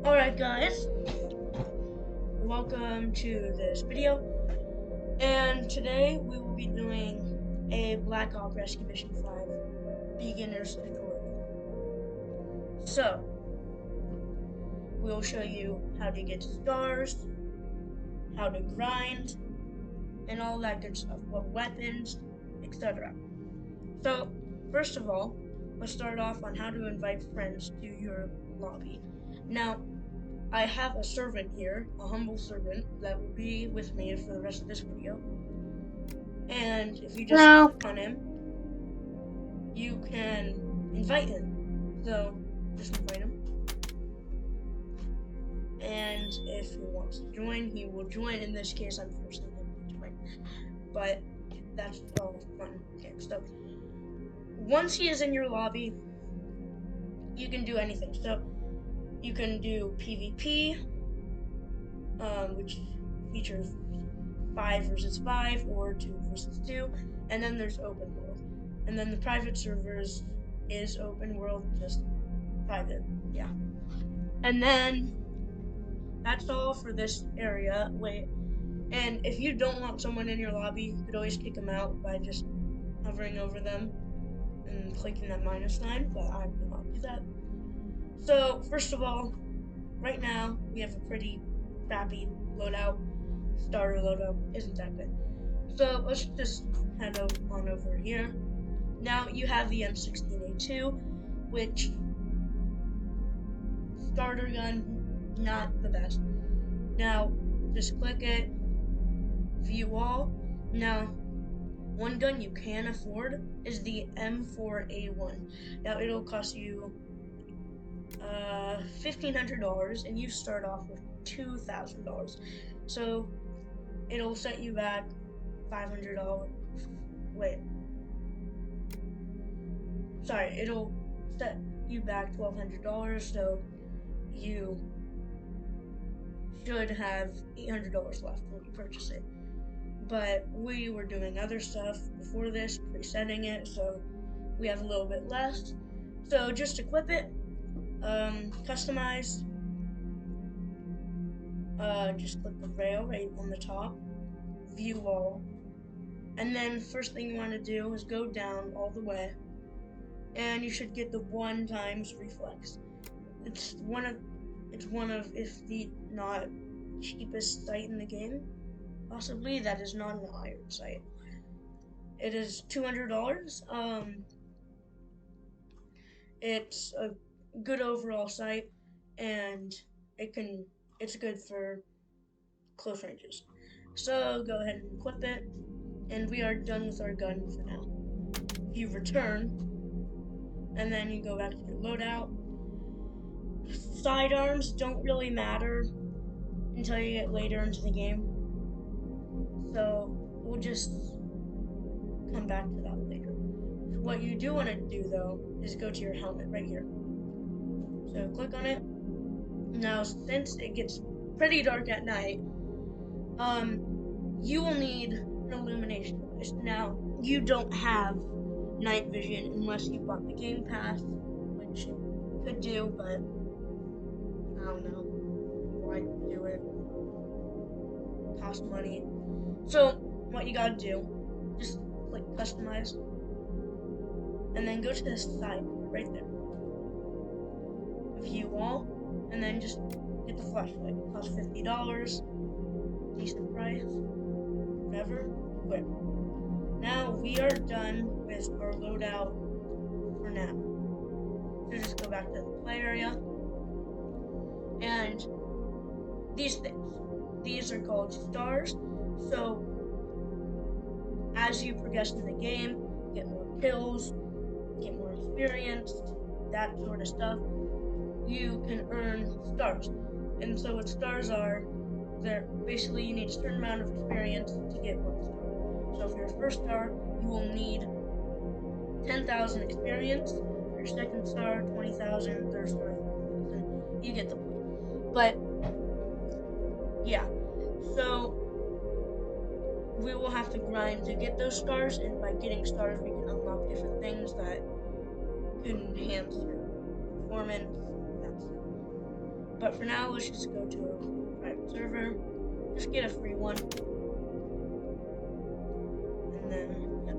Alright guys, welcome to this video, and today we will be doing a Blackhawk Rescue Mission 5 beginner's tutorial. So, we'll show you how to get stars, how to grind, and all that good stuff, what weapons, etc. So, first of all, let's start off on how to invite friends to your lobby. Now, I have a servant here, a humble servant, that will be with me for the rest of this video. And if you just click on him, you can invite him. So, just invite him. And if he wants to join, he will join. In this case, I'm forcing him to join. But that's all fun. Okay, so once he is in your lobby, you can do anything. So, you can do PvP, which features 5 versus 5 or 2 versus 2, and then there's open world. And then the private servers is open world, just private, yeah. And then that's all for this area. Wait, and if you don't want someone in your lobby, you could always kick them out by just hovering over them and clicking that minus sign, but I will not do that. So first of all, right now we have a pretty crappy loadout. Starter loadout isn't that good. So let's just head on over here. Now you have the M16A2, which starter gun, not the best. Now just click it, view all. Now one gun you can afford is the M4A1. Now it'll cost you $1,500, and you start off with $2,000. So it'll set you back $500. Wait. Sorry, it'll set you back $1,200, so you should have $800 left when you purchase it. But we were doing other stuff before this, presetting it, so we have a little bit less. So just equip it, customize, just click the rail right on the top, view all, and then first thing you want to do is go down all the way, and you should get the 1 times reflex. It's one of, if the not cheapest site in the game, possibly. That is not an iron site. It is $200. It's a good overall site, and it's good for close ranges. So go ahead and equip it, and we are done with our gun for now. You return, and then you go back to your loadout. Sidearms don't really matter until you get later into the game, so we'll just come back to that later. What you do want to do though is go to your helmet right here. So click on it. Now since it gets pretty dark at night, you will need an illumination device. Now you don't have night vision unless you bought the game pass, which you could do, but I don't know why do it. Cost money. So what you gotta do, just click customize, and then go to this side right there. View all, and then just get the flashlight. It costs $50. Decent price. Whatever. Quit. Now we are done with our loadout for now. So just go back to the play area. And these things. These are called stars. So as you progress in the game, get more kills, get more experience, that sort of stuff, you can earn stars. And so what stars are, they're basically you need a certain amount of experience to get 1 star. So for your first star, you will need 10,000 experience. For your second star, 20,000. Third star, 30,000. You get the point. But yeah, so we will have to grind to get those stars, and by getting stars, we can unlock different things that can enhance your performance. But for now, let's just go to a private server. Just get a free one. And then, yep.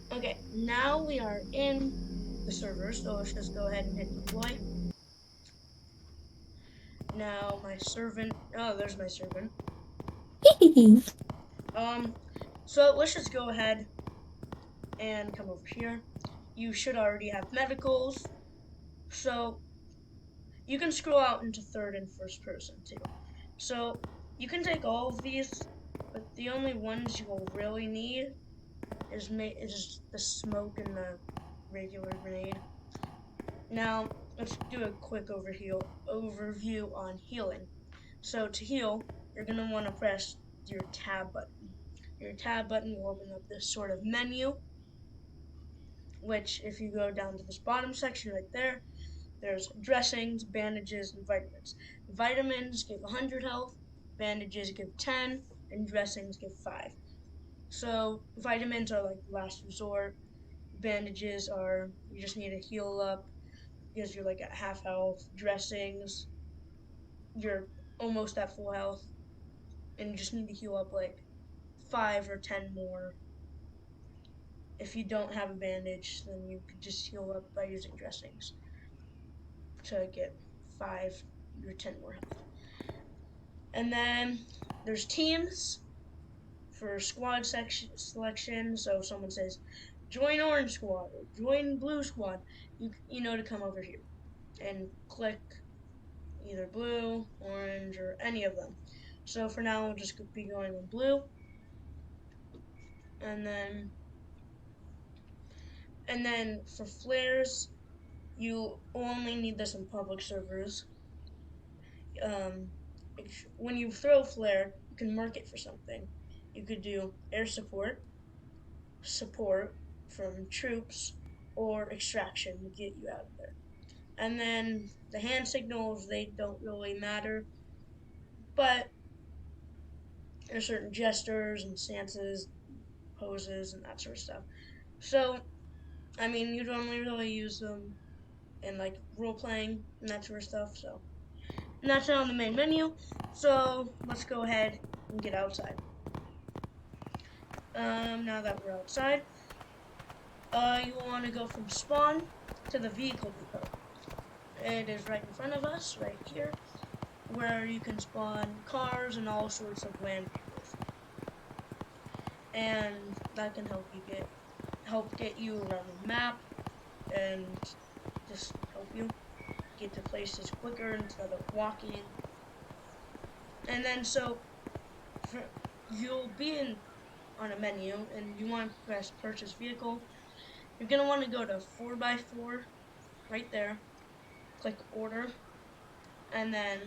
Okay, now we are in the server, so let's just go ahead and hit deploy. Now my servant, oh, there's my servant. So let's just go ahead and come over here. You should already have medicals, so you can scroll out into third and first person too. So you can take all of these, but the only ones you will really need is the smoke and the regular grenade. Now let's do a quick overview on healing. So to heal, you're going to want to press your tab button. Your tab button will open up this sort of menu, which if you go down to this bottom section right there, there's dressings, bandages, and vitamins. Vitamins give 100 health, bandages give 10, and dressings give 5. So vitamins are like last resort. Bandages are, you just need to heal up because you're like at half health. Dressings, you're almost at full health, and you just need to heal up like 5 or 10 more. If you don't have a bandage, then you could just heal up by using dressings to get 5 or 10 more health. And then there's teams for squad selection. So if someone says, join orange squad or join blue squad, you know to come over here and click either blue, orange, or any of them. So for now, we'll just be going on blue. And then for flares, you only need this in public servers. When you throw a flare, you can mark it for something. You could do air support from troops, or extraction to get you out of there. And then the hand signals, they don't really matter, but there's certain gestures and stances, poses, and that sort of stuff. So, I mean, you'd only really use them in like role playing and that sort of stuff. So, and that's not on the main menu. So let's go ahead and get outside. Now that we're outside, you want to go from spawn to the vehicle depot. It is right in front of us, right here, where you can spawn cars and all sorts of land vehicles. And that can help get you around the map and just help you get to places quicker instead of walking. And then you'll be on a menu and you want to press purchase vehicle. You're going to want to go to 4x4 right there, click order, and then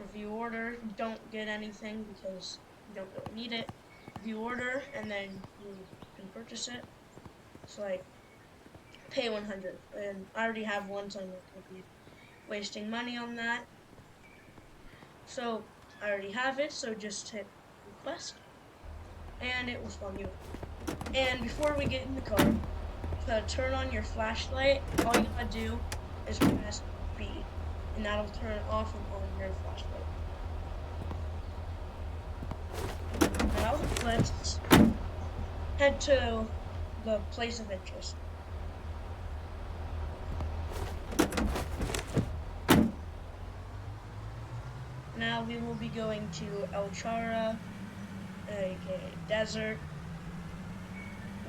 review order. Don't get anything because you don't really need it. View order, and then you can purchase it. So like pay 100, and I already have one, so I'm not going to be wasting money on that. So I already have it, so just hit request, and it will spawn you. And before we get in the car, to turn on your flashlight, all you gotta do is press B, and that'll turn off and on your flashlight. Now let's head to the place of interest. Now we will be going to El Chara, aka Desert,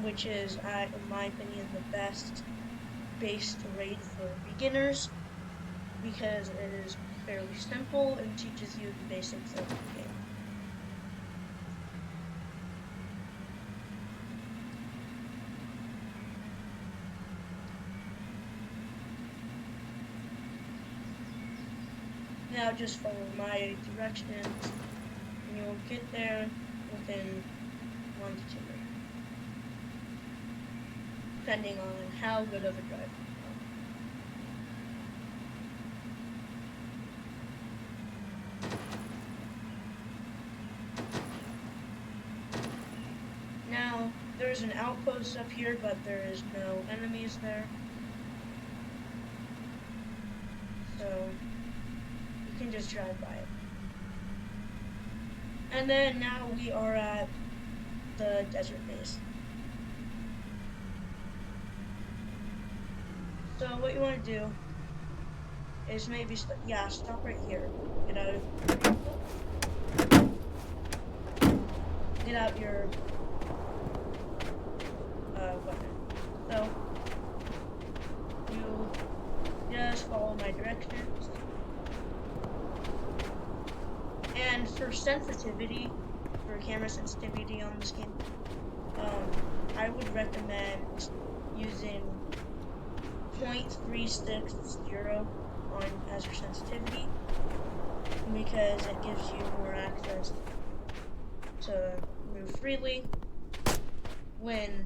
which is, in my opinion, the best base to raid for beginners because it is fairly simple and teaches you the basics of the game. Now just follow my directions, and you'll get there within 1 to 2 minutes, depending on how good of a driver you are. Now, there's an outpost up here, but there is no enemies there. So, you can just drive by it. And then now we are at the desert base. So what you want to do is maybe, stop right here. Get out your weapon. So you just follow my directions. And for sensitivity, for camera sensitivity on this game, I would recommend using 0.360 on as your sensitivity, because it gives you more access to move freely, when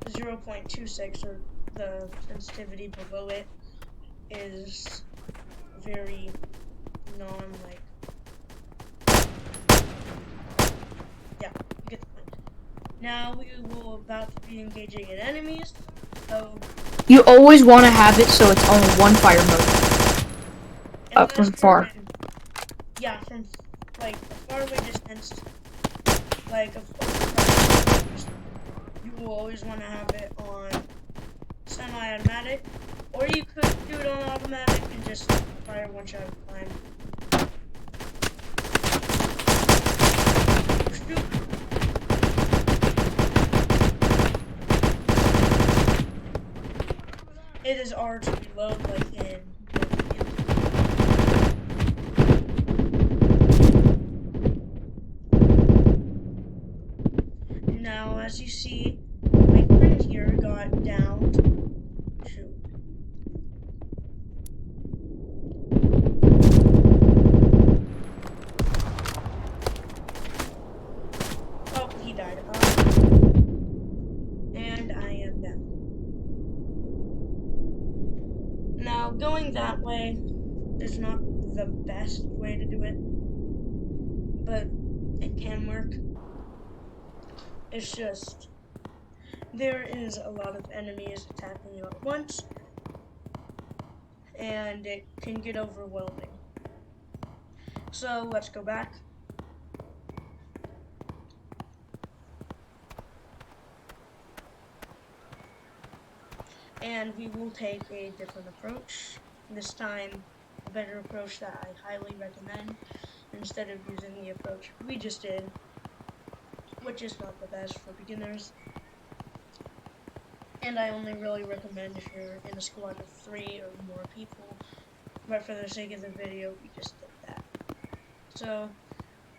0.26 or the sensitivity below it is very non-like. Yeah, you get the point. Now we will about to be engaging in enemies. So you always want to have it so it's only one fire mode. From far. Yeah, from like a faraway distance, like you will always want to have it on semi-automatic, or you could do it on automatic and just fire one shot at a time. Shoot. It is R to reload, like in. Now, as you see, my friend here got down. Shoot. Oh, he died. And I am down. Now, going that way is not the best way to do it, but it can work. It's just, there is a lot of enemies attacking you at once, and it can get overwhelming. So, let's go back. And we will take a different approach. This time, a better approach that I highly recommend, instead of using the approach we just did, which is not the best for beginners. And I only really recommend if you're in a squad of 3 or more people, but for the sake of the video, we just did that. So,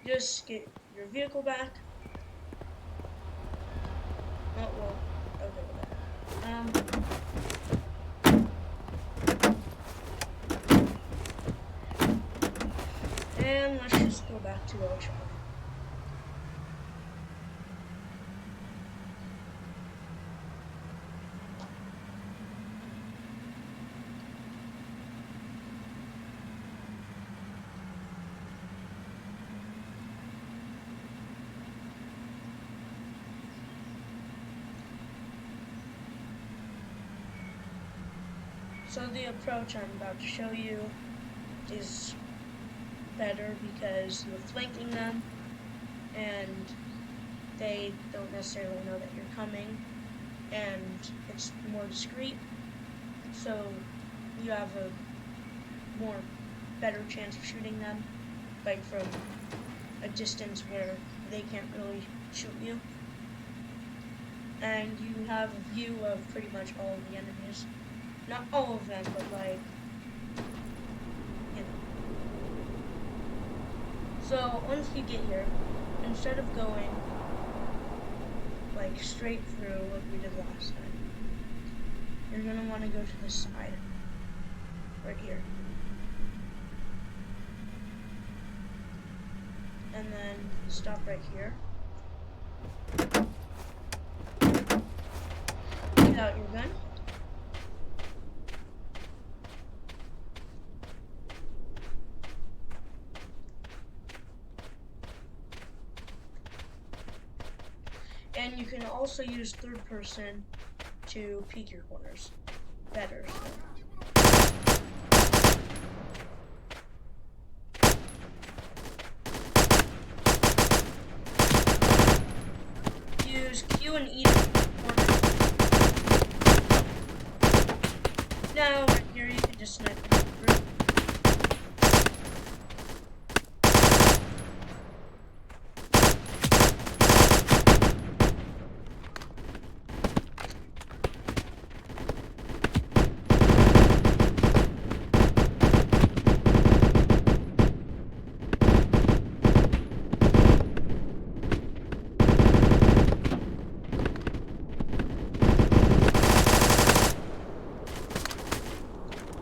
just get your vehicle back. Oh, well, okay with that. And let's just go back to our truck. So the approach I'm about to show you is better because you're flanking them and they don't necessarily know that you're coming, and it's more discreet, so you have a better chance of shooting them, like from a distance where they can't really shoot you, and you have a view of pretty much all of the enemies. Not all of them, but like, you know. So once you get here, instead of going like straight through like we did last time, you're gonna want to go to the side, right here. can stop right here. Get out your gun. And you can also use third person to peek your corners better. Use Q and E to peek your corners. Now, right here, you can just snipe it through.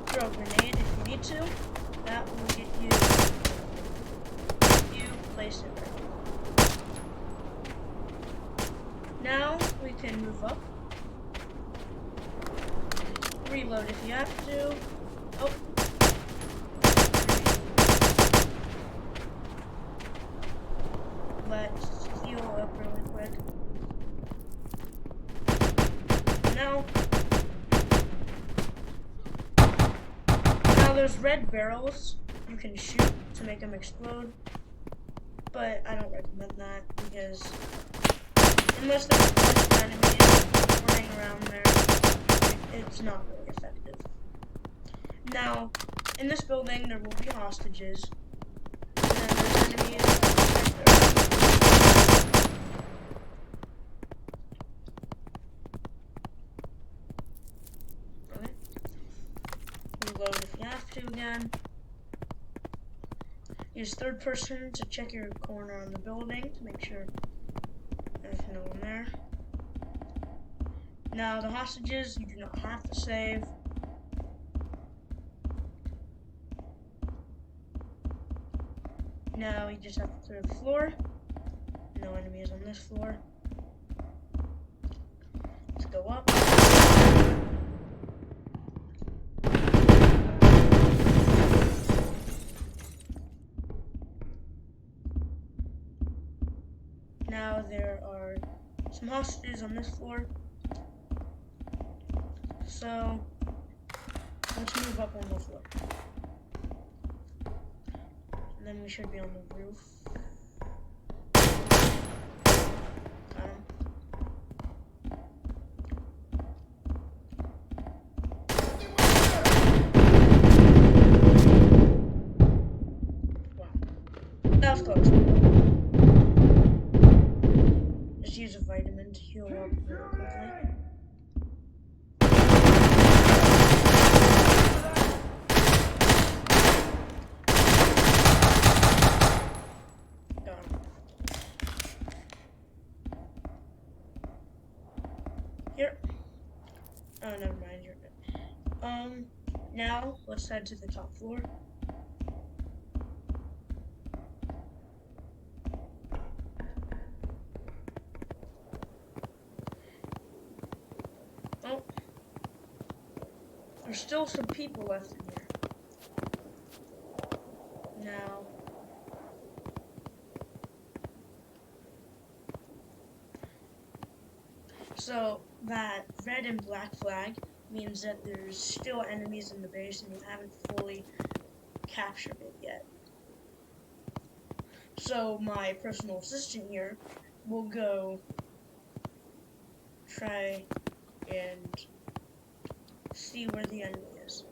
Throw a grenade if you need to. That will get you place it right. Now we can move up. Reload if you have to. Oh. Let's heal up really quick. Now there's red barrels you can shoot to make them explode, but I don't recommend that because unless there's a bunch of enemies running around there, it's not really effective. Now, in this building there will be hostages, and then there's enemies right there. Okay. Reload if you have to again. Use third person to check your corner on the building to make sure there's no one there. Now the hostages you do not have to save. Now you just have to clear the floor. No enemies on this floor. Let's go up. Now there are some hostages on this floor. So let's move up one more floor. And then we should be on the roof. Got him. Wow. That was close. Just use a vitamin to heal up really quickly. Got him. Here. Oh, never mind. You're good. Now let's head to the top floor. Oh, there's still some people left in here. Now, so that red and black flag means that there's still enemies in the base and you haven't fully captured it yet. So my personal assistant here will go try and see where the enemy is.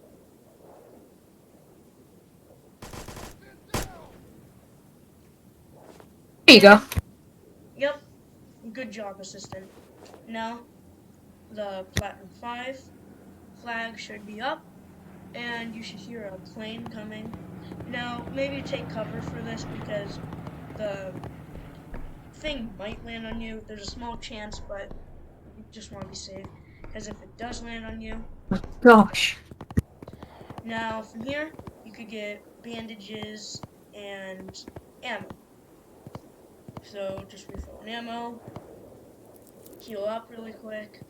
There you go. Yep. Good job, assistant. Now, the Platinum 5 flag should be up, and you should hear a plane coming. Now, maybe take cover for this because the thing might land on you. There's a small chance, but you just want to be safe. Because if it does land on you... Gosh. Now, from here, you could get bandages and ammo. So just refill an ammo, heal up really quick,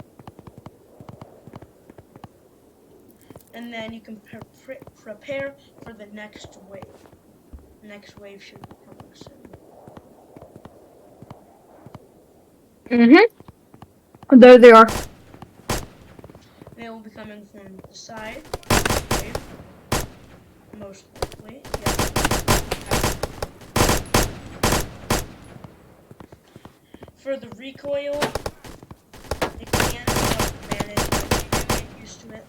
and then you can prepare for the next wave. The next wave should be coming soon. There they are. They will be coming from the side, wave, most likely. Yeah. For the recoil, it can be tough to manage, but you do get used to it.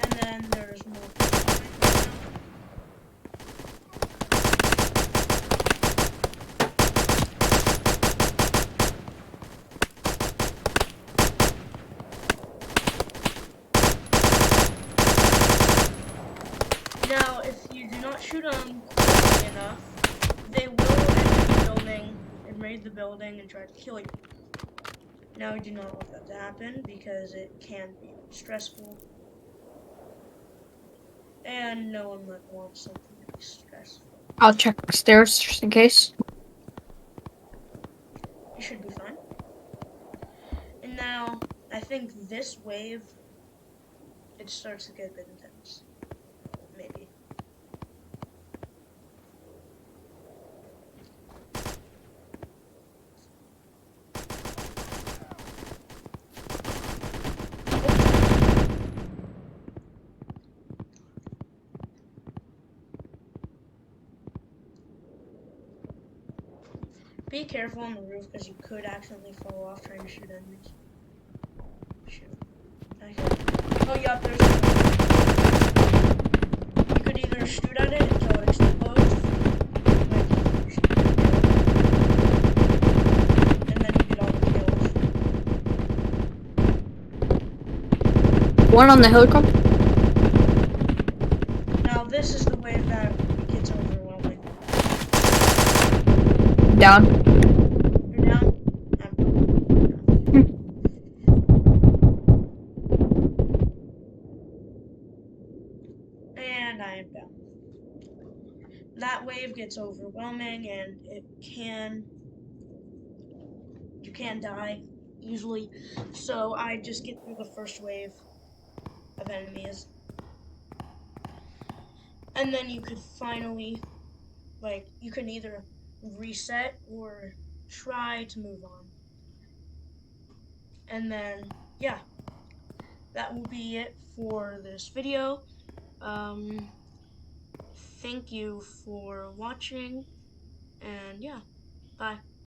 And then there's more people right now. Now, if you do not shoot them quickly enough, they will enter the building and raid the building and try to kill you. Now, we do not want that to happen because it can be stressful. And no one would want something to be stressful. I'll check upstairs just in case. You should be fine. And now, I think this wave, it starts to get a bit intense. Maybe. Be careful on the roof because you could accidentally fall off trying to shoot enemies. Shoot. Okay. Oh, yeah, there's. You could either shoot at it until it explodes, and then you get all the kills. One on the helicopter. Now, this is the wave that gets overwhelming. Down. You're down? I'm down. And I am down. That wave gets overwhelming and you can die easily. So I just get through the first wave of enemies. And then you could finally, you can either reset or try to move on. And then, yeah, that will be it for this video. Thank you for watching, and yeah, bye.